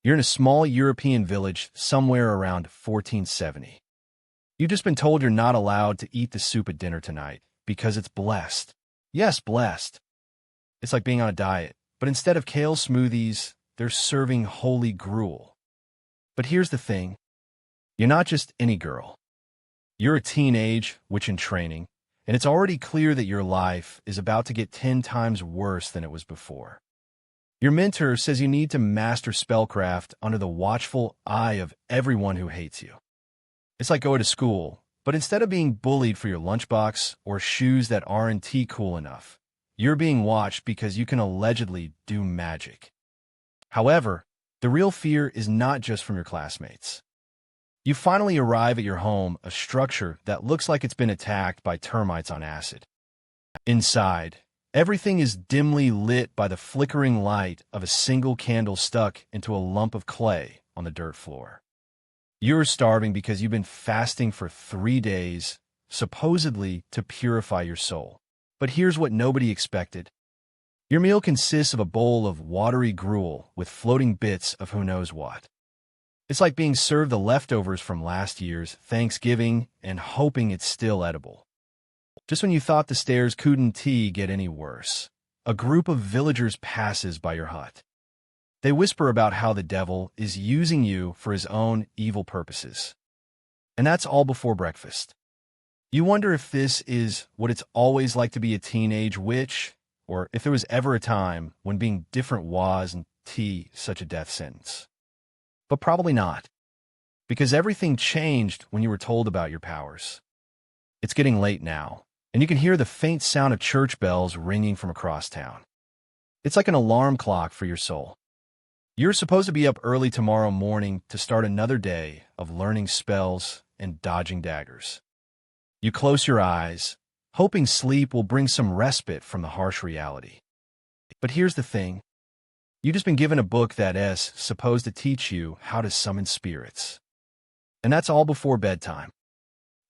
You're in a small European village somewhere around 1470. You've just been told you're not allowed to eat the soup at dinner tonight because it's blessed. Yes, blessed. It's like being on a diet, but instead of kale smoothies, they're serving holy gruel. But here's the thing. You're not just any girl. You're a teenage witch in training, and it's already clear that your life is about to get 10 times worse than it was before. Your mentor says you need to master spellcraft under the watchful eye of everyone who hates you. It's like going to school, but instead of being bullied for your lunchbox or shoes that aren't cool enough, you're being watched because you can allegedly do magic. However, the real fear is not just from your classmates. You finally arrive at your home, a structure that looks like it's been attacked by termites on acid. Inside, everything is dimly lit by the flickering light of a single candle stuck into a lump of clay on the dirt floor. You're starving because you've been fasting for 3 days, supposedly to purify your soul. But here's what nobody expected. Your meal consists of a bowl of watery gruel with floating bits of who knows what. It's like being served the leftovers from last year's Thanksgiving and hoping it's still edible. Just when you thought the stairs couldn't get any worse, a group of villagers passes by your hut. They whisper about how the devil is using you for his own evil purposes. And that's all before breakfast. You wonder if this is what it's always like to be a teenage witch, or if there was ever a time when being different was such a death sentence. But probably not, because everything changed when you were told about your powers. It's getting late now, and you can hear the faint sound of church bells ringing from across town. It's like an alarm clock for your soul. You're supposed to be up early tomorrow morning to start another day of learning spells and dodging daggers. You close your eyes, hoping sleep will bring some respite from the harsh reality. But here's the thing. You've just been given a book that is supposed to teach you how to summon spirits. And that's all before bedtime.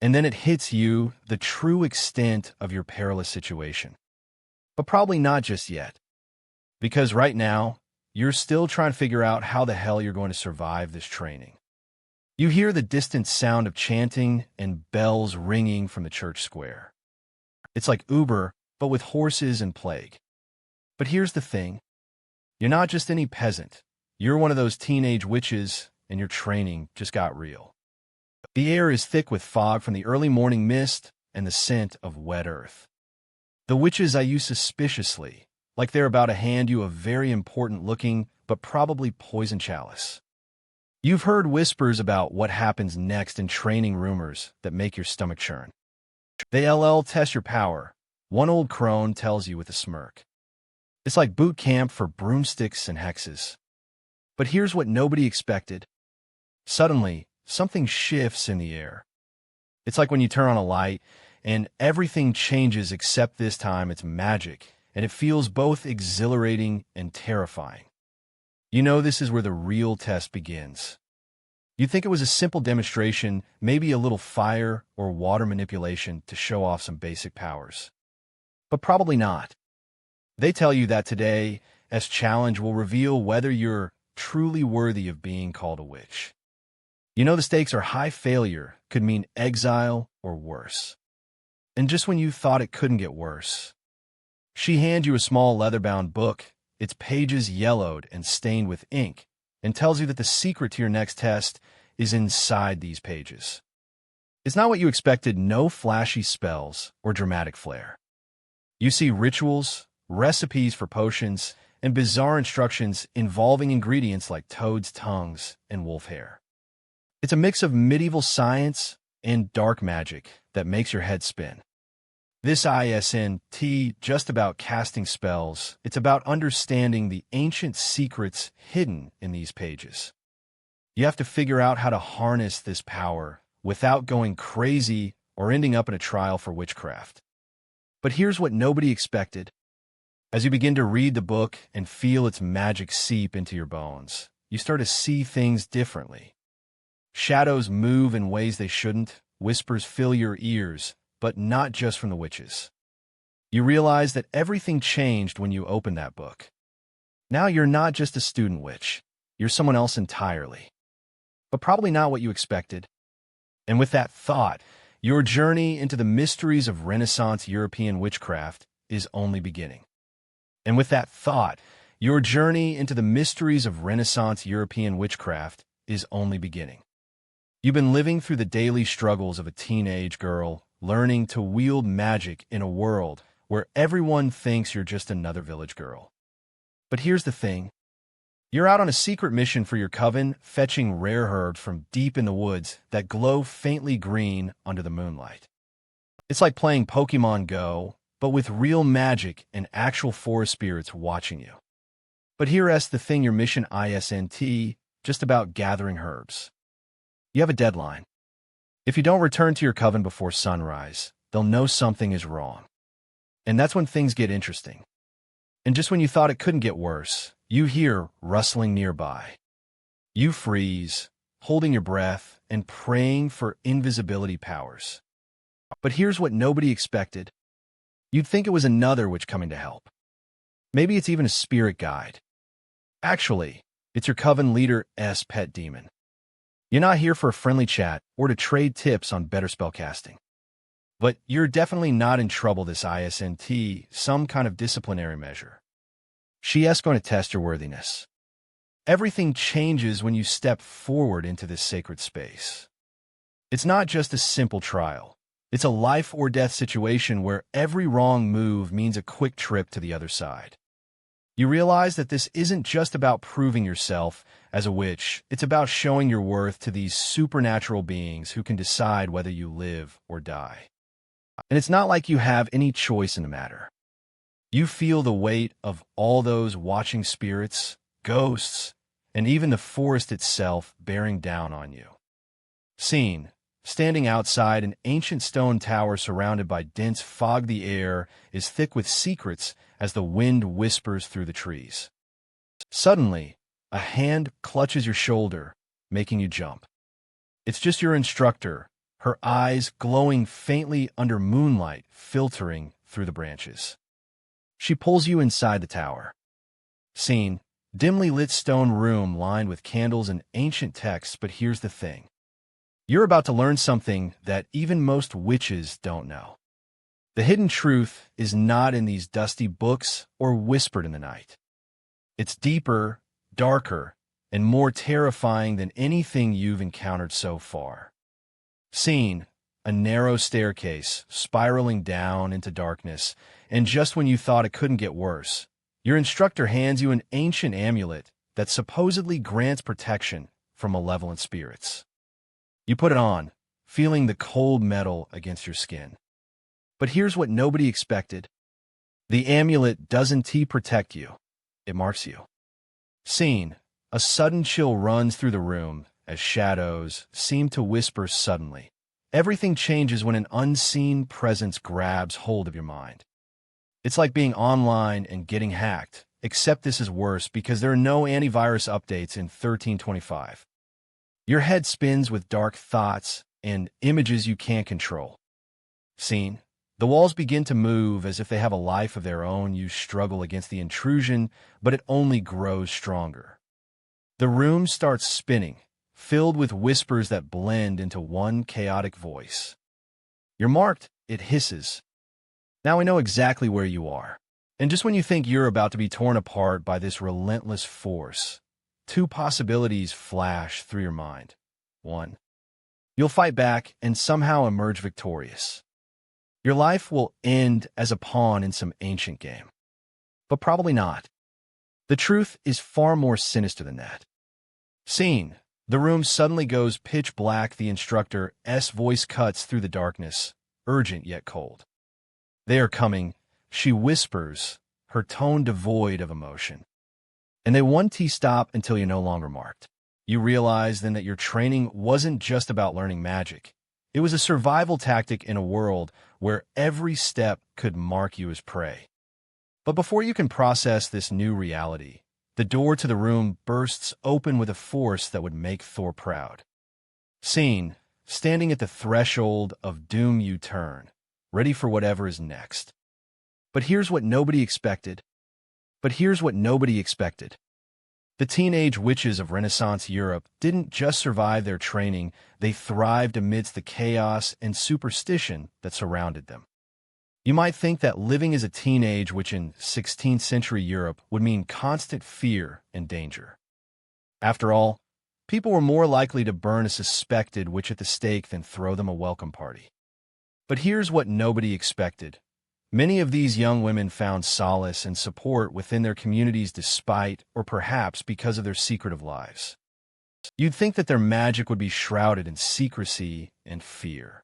And then it hits you the true extent of your perilous situation. But probably not just yet. Because right now, you're still trying to figure out how the hell you're going to survive this training. You hear the distant sound of chanting and bells ringing from the church square. It's like Uber, but with horses and plague. But here's the thing. You're not just any peasant. You're one of those teenage witches, and your training just got real. The air is thick with fog from the early morning mist and the scent of wet earth. The witches eye you suspiciously, like they're about to hand you a very important-looking but probably poison chalice. You've heard whispers about what happens next in training rumors that make your stomach churn. They test your power, one old crone tells you with a smirk. It's like boot camp for broomsticks and hexes. But here's what nobody expected. Suddenly, something shifts in the air. It's like when you turn on a light, and everything changes except this time it's magic, and it feels both exhilarating and terrifying. You know this is where the real test begins. You'd think it was a simple demonstration, maybe a little fire or water manipulation to show off some basic powers. But probably not. They tell you that today's challenge will reveal whether you're truly worthy of being called a witch. You know the stakes are high. Failure could mean exile or worse. And just when you thought it couldn't get worse, she hands you a small leather-bound book, its pages yellowed and stained with ink, and tells you that the secret to your next test is inside these pages. It's not what you expected, no flashy spells or dramatic flair. You see rituals, recipes for potions, and bizarre instructions involving ingredients like toads' tongues and wolf hair. It's a mix of medieval science and dark magic that makes your head spin. This isn't just about casting spells, it's about understanding the ancient secrets hidden in these pages. You have to figure out how to harness this power without going crazy or ending up in a trial for witchcraft. But here's what nobody expected. As you begin to read the book and feel its magic seep into your bones, you start to see things differently. Shadows move in ways they shouldn't, whispers fill your ears, but not just from the witches. You realize that everything changed when you opened that book. Now you're not just a student witch. You're someone else entirely. But probably not what you expected. And with that thought, your journey into the mysteries of Renaissance European witchcraft is only beginning. And with that thought, your journey into the mysteries of Renaissance European witchcraft is only beginning. You've been living through the daily struggles of a teenage girl, learning to wield magic in a world where everyone thinks you're just another village girl. But here's the thing. You're out on a secret mission for your coven, fetching rare herbs from deep in the woods that glow faintly green under the moonlight. It's like playing Pokemon Go, but with real magic and actual forest spirits watching you. But here's the thing, your mission isn't just about gathering herbs. You have a deadline. If you don't return to your coven before sunrise, they'll know something is wrong. And that's when things get interesting. And just when you thought it couldn't get worse, you hear rustling nearby. You freeze, holding your breath and praying for invisibility powers. But here's what nobody expected. You'd think it was another witch coming to help. Maybe it's even a spirit guide. Actually, it's your coven leader's pet demon. You're not here for a friendly chat or to trade tips on better spellcasting. But you're definitely not in trouble this isn't some kind of disciplinary measure. She's going to test your worthiness. Everything changes when you step forward into this sacred space. It's not just a simple trial. It's a life or death situation where every wrong move means a quick trip to the other side. You realize that this isn't just about proving yourself as a witch, it's about showing your worth to these supernatural beings who can decide whether you live or die. And it's not like you have any choice in the matter. You feel the weight of all those watching spirits, ghosts, and even the forest itself bearing down on you. Scene: standing outside an ancient stone tower surrounded by dense fog. The air is thick with secrets as the wind whispers through the trees. Suddenly, a hand clutches your shoulder, making you jump. It's just your instructor, her eyes glowing faintly under moonlight filtering through the branches. She pulls you inside the tower. Scene: dimly lit stone room lined with candles and ancient texts. But here's the thing. You're about to learn something that even most witches don't know. The hidden truth is not in these dusty books or whispered in the night. It's deeper, darker, and more terrifying than anything you've encountered so far. Scene: a narrow staircase spiraling down into darkness, and just when you thought it couldn't get worse, your instructor hands you an ancient amulet that supposedly grants protection from malevolent spirits. You put it on, feeling the cold metal against your skin. But here's what nobody expected. The amulet doesn't protect you, it marks you. Scene: a sudden chill runs through the room as shadows seem to whisper suddenly. Everything changes when an unseen presence grabs hold of your mind. It's like being online and getting hacked, except this is worse because there are no antivirus updates in 1325. Your head spins with dark thoughts and images you can't control. Scene: the walls begin to move as if they have a life of their own. You struggle against the intrusion, but it only grows stronger. The room starts spinning, filled with whispers that blend into one chaotic voice. You're marked, it hisses. Now I know exactly where you are. And just when you think you're about to be torn apart by this relentless force, two possibilities flash through your mind. 1. You'll fight back and somehow emerge victorious. Your life will end as a pawn in some ancient game. But probably not. The truth is far more sinister than that. Scene: the room suddenly goes pitch black. The instructor's voice cuts through the darkness, urgent yet cold. They are coming, she whispers, her tone devoid of emotion. And they won't stop until you're no longer marked. You realize then that your training wasn't just about learning magic. It was a survival tactic in a world where every step could mark you as prey. But before you can process this new reality, the door to the room bursts open with a force that would make Thor proud. Scene: standing at the threshold of doom, you turn, ready for whatever is next. But here's what nobody expected. The teenage witches of Renaissance Europe didn't just survive their training, they thrived amidst the chaos and superstition that surrounded them. You might think that living as a teenage witch in 16th century Europe would mean constant fear and danger. After all, people were more likely to burn a suspected witch at the stake than throw them a welcome party. But here's what nobody expected. Many of these young women found solace and support within their communities despite, or perhaps because of their secretive lives. You'd think that their magic would be shrouded in secrecy and fear.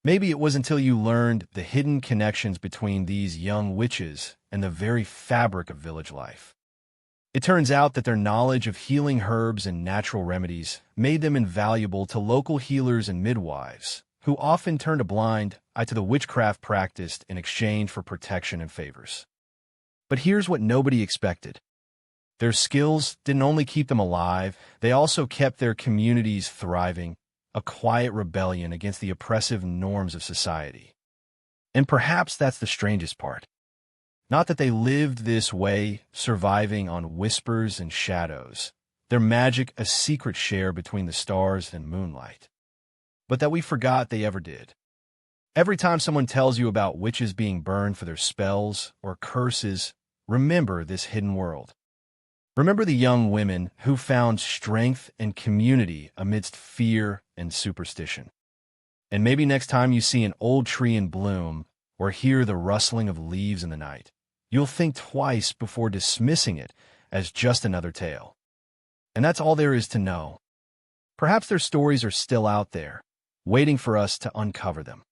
Maybe it was until you learned the hidden connections between these young witches and the very fabric of village life. It turns out that their knowledge of healing herbs and natural remedies made them invaluable to local healers and midwives, who often turned a blind eye to the witchcraft practiced in exchange for protection and favors. But here's what nobody expected. Their skills didn't only keep them alive, they also kept their communities thriving, a quiet rebellion against the oppressive norms of society. And perhaps that's the strangest part. Not that they lived this way, surviving on whispers and shadows, their magic a secret share between the stars and moonlight, but that we forgot they ever did. Every time someone tells you about witches being burned for their spells or curses, remember this hidden world. Remember the young women who found strength and community amidst fear and superstition. And maybe next time you see an old tree in bloom or hear the rustling of leaves in the night, you'll think twice before dismissing it as just another tale. And that's all there is to know. Perhaps their stories are still out there, waiting for us to uncover them.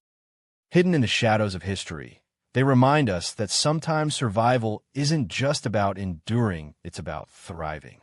Hidden in the shadows of history, they remind us that sometimes survival isn't just about enduring, it's about thriving.